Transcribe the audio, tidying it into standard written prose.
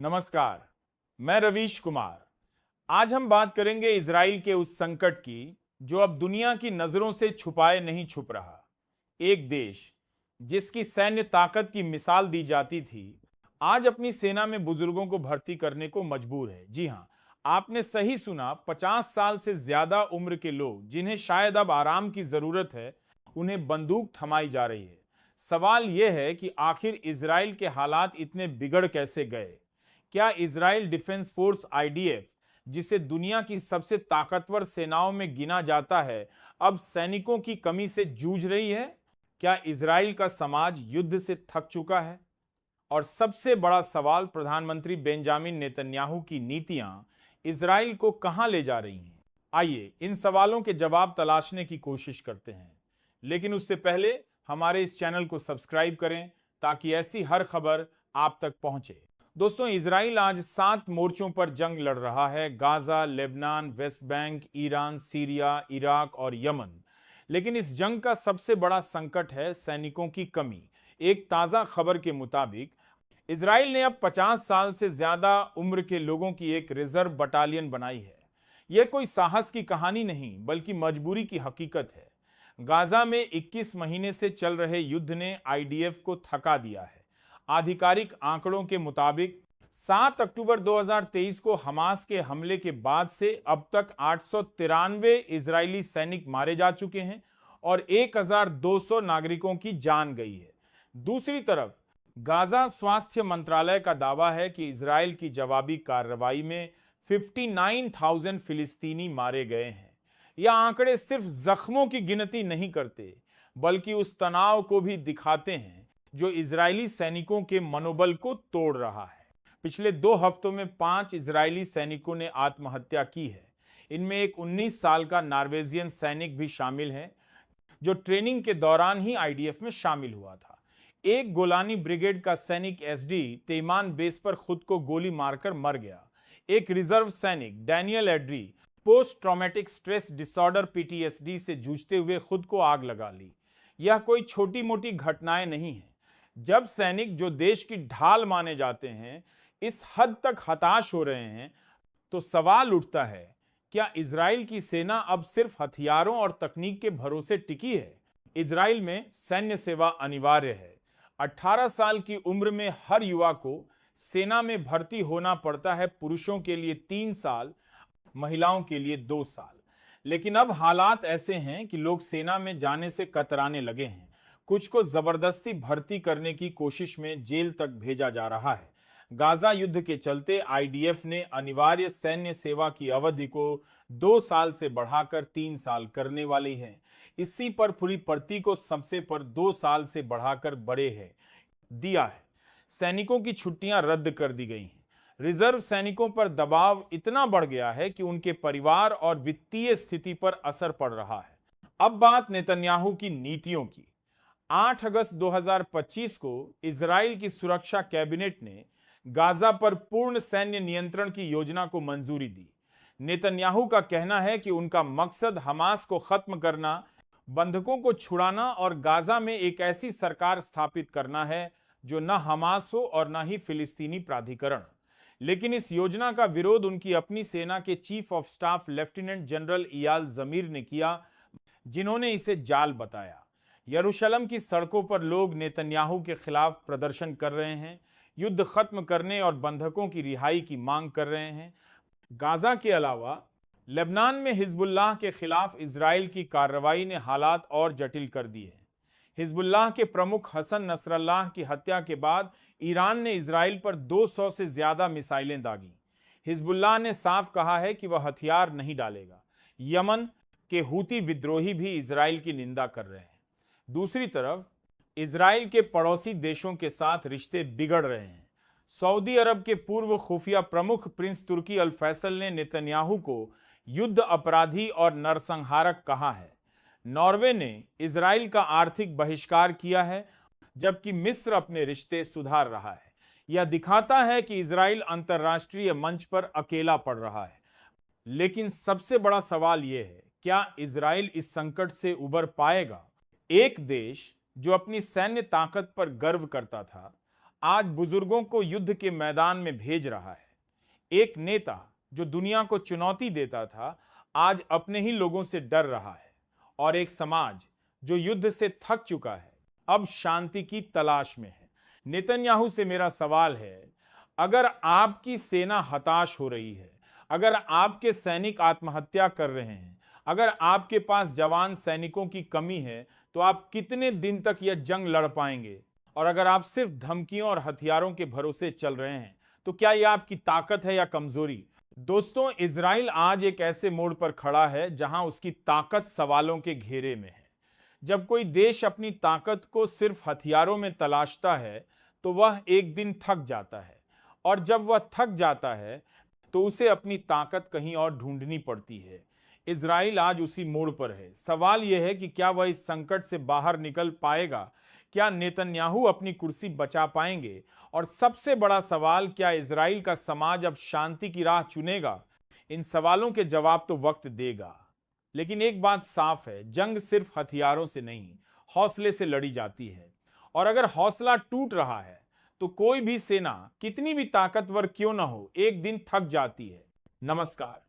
नमस्कार, मैं रवीश कुमार। आज हम बात करेंगे इजराइल के उस संकट की जो अब दुनिया की नजरों से छुपाए नहीं छुप रहा। एक देश जिसकी सैन्य ताकत की मिसाल दी जाती थी, आज अपनी सेना में बुजुर्गों को भर्ती करने को मजबूर है। जी हां, आपने सही सुना, 50 साल से ज्यादा उम्र के लोग जिन्हें शायद अब आराम की जरूरत है, उन्हें बंदूक थमाई जा रही है। सवाल यह है कि आखिर इजराइल के हालात इतने बिगड़ कैसे गए? क्या इजराइल डिफेंस फोर्स आईडीएफ, जिसे दुनिया की सबसे ताकतवर सेनाओं में गिना जाता है, अब सैनिकों की कमी से जूझ रही है? क्या इजराइल का समाज युद्ध से थक चुका है? और सबसे बड़ा सवाल, प्रधानमंत्री बेंजामिन नेतन्याहू की नीतियां इजराइल को कहां ले जा रही हैं? आइए इन सवालों के जवाब तलाशने की कोशिश करते हैं। लेकिन उससे पहले हमारे इस चैनल को सब्सक्राइब करें ताकि ऐसी हर खबर आप तक पहुंचे। दोस्तों, इजराइल आज 7 मोर्चों पर जंग लड़ रहा है: Gaza, Lebanon, West Bank, Iran, Syria, Iraq और यमन। लेकिन इस जंग का सबसे बड़ा संकट है सैनिकों की कमी। एक ताजा खबर के मुताबिक इजराइल ने अब 50 साल से ज्यादा उम्र के लोगों की एक रिजर्व बटालियन बनाई है। यह कोई साहस की कहानी नहीं, बल्कि मजबूरी की हकीकत है। गाजा में 21 महीने से चल रहे युद्ध ने आईडीएफ को थका दिया है। आधिकारिक आंकड़ों के मुताबिक 7 अक्टूबर 2023 को हमास के हमले के बाद से अब तक 893 इजरायली सैनिक मारे जा चुके हैं और 1200 नागरिकों की जान गई है। दूसरी तरफ गाजा स्वास्थ्य मंत्रालय का दावा है कि इजराइल की जवाबी कार्रवाई में 59,000 फिलिस्तीनी मारे गए हैं। यह आंकड़े सिर्फ जख्मों की गिनती नहीं करते, बल्कि उस तनाव को भी दिखाते हैं जो इजरायली सैनिकों के मनोबल को तोड़ रहा है। पिछले 2 हफ्तों में 5 इजरायली सैनिकों ने आत्महत्या की है। इनमें एक 19 साल का नॉर्वेजियन सैनिक भी शामिल है, जो ट्रेनिंग के दौरान ही आईडीएफ में शामिल हुआ था। एक गोलानी ब्रिगेड का सैनिक एसडी तेमान बेस पर खुद को गोली मारकर मर गया। एक रिजर्व सैनिक Daniel Edri post traumatic stress disorder PTSD से जूझते हुए खुद को आग लगा ली। यह कोई छोटी मोटी घटनाएं नहीं है। जब सैनिक, जो देश की ढाल माने जाते हैं, इस हद तक हताश हो रहे हैं, तो सवाल उठता है, क्या इजराइल की सेना अब सिर्फ हथियारों और तकनीक के भरोसे टिकी है? इजराइल में सैन्य सेवा अनिवार्य है। 18 साल की उम्र में हर युवा को सेना में भर्ती होना पड़ता है। पुरुषों के लिए 3 साल, महिलाओं के लिए 2 साल। लेकिन अब हालात ऐसे हैं कि लोग सेना में जाने से कतराने लगे हैं। कुछ को जबरदस्ती भर्ती करने की कोशिश में जेल तक भेजा जा रहा है। गाजा युद्ध के चलते आईडीएफ ने अनिवार्य सैन्य सेवा की अवधि को 2 साल से बढ़ाकर 3 साल करने वाली है। इसी पर पूरी भर्ती को सबसे पर 2 साल से बढ़ाकर बड़े है दिया है। सैनिकों की छुट्टियां रद्द कर दी गई हैं। रिजर्व सैनिकों पर दबाव इतना बढ़ गया है कि उनके परिवार और वित्तीय स्थिति पर असर पड़ रहा है। अब बात नेतन्याहू की नीतियों की। 8 अगस्त 2025 को इजराइल की सुरक्षा कैबिनेट ने गाजा पर पूर्ण सैन्य नियंत्रण की योजना को मंजूरी दी। नेतन्याहू का कहना है कि उनका मकसद हमास को खत्म करना, बंधकों को छुड़ाना और गाजा में एक ऐसी सरकार स्थापित करना है जो न हमास हो और न ही फिलिस्तीनी प्राधिकरण। लेकिन इस योजना का विरोध उनकी अपनी सेना के chief of staff lieutenant general Eyal Zamir ने किया, जिन्होंने इसे जाल बताया। यरूशलेम की सड़कों पर लोग नेतन्याहू के खिलाफ प्रदर्शन कर रहे हैं, युद्ध खत्म करने और बंधकों की रिहाई की मांग कर रहे हैं। गाजा के अलावा लेबनान में हिजबुल्लाह के खिलाफ इजराइल की कार्रवाई ने हालात और जटिल कर दिए हैं। हिजबुल्लाह के प्रमुख हसन नसरल्लाह की हत्या के बाद ईरान ने इजराइल पर 200 से ज्यादा मिसाइलें दागी। हिजबुल्लाह ने साफ कहा है कि वह हथियार नहीं डालेगा। यमन के हूती विद्रोही भी इजराइल की निंदा कर रहे हैं। दूसरी तरफ इजराइल के पड़ोसी देशों के साथ रिश्ते बिगड़ रहे हैं। सऊदी अरब के पूर्व खुफिया प्रमुख प्रिंस तुर्की अल फैसल ने नेतन्याहू को युद्ध अपराधी और नरसंहारक कहा है। नॉर्वे ने इजराइल का आर्थिक बहिष्कार किया है, जबकि मिस्र अपने रिश्ते सुधार रहा है। यह दिखाता है कि इजराइल अंतर्राष्ट्रीय मंच पर अकेला पड़ रहा है। लेकिन सबसे बड़ा सवाल यह है, क्या इजराइल इस संकट से उबर पाएगा? एक देश जो अपनी सैन्य ताकत पर गर्व करता था, आज बुजुर्गों को युद्ध के मैदान में भेज रहा है। एक नेता जो दुनिया को चुनौती देता था, आज अपने ही लोगों से डर रहा है। और एक समाज जो युद्ध से थक चुका है, अब शांति की तलाश में है। नेतन्याहू से मेरा सवाल है, अगर आपकी सेना हताश हो रही है, अगर आपके सैनिक आत्महत्या कर रहे हैं, अगर आपके पास जवान सैनिकों की कमी है, तो आप कितने दिन तक यह जंग लड़ पाएंगे? और अगर आप सिर्फ धमकियों और हथियारों के भरोसे चल रहे हैं, तो क्या यह आपकी ताकत है या कमजोरी? दोस्तों, इजराइल आज एक ऐसे मोड़ पर खड़ा है जहां उसकी ताकत सवालों के घेरे में है। जब कोई देश अपनी ताकत को सिर्फ हथियारों में तलाशता है, तो वह एक दिन थक जाता है, और जब वह थक जाता है तो उसे अपनी ताकत कहीं और ढूंढनी पड़ती है। इजराइल आज उसी मोड़ पर है। सवाल यह है कि क्या वह इस संकट से बाहर निकल पाएगा? क्या नेतन्याहू अपनी कुर्सी बचा पाएंगे? और सबसे बड़ा सवाल, क्या इजराइल का समाज अब शांति की राह चुनेगा? इन सवालों के जवाब तो वक्त देगा। लेकिन एक बात साफ है, जंग सिर्फ हथियारों से नहीं, हौसले से लड़ी जाती है। और अगर हौसला टूट रहा है, तो कोई भी सेना कितनी भी ताकतवर क्यों ना हो, एक दिन थक जाती है। नमस्कार।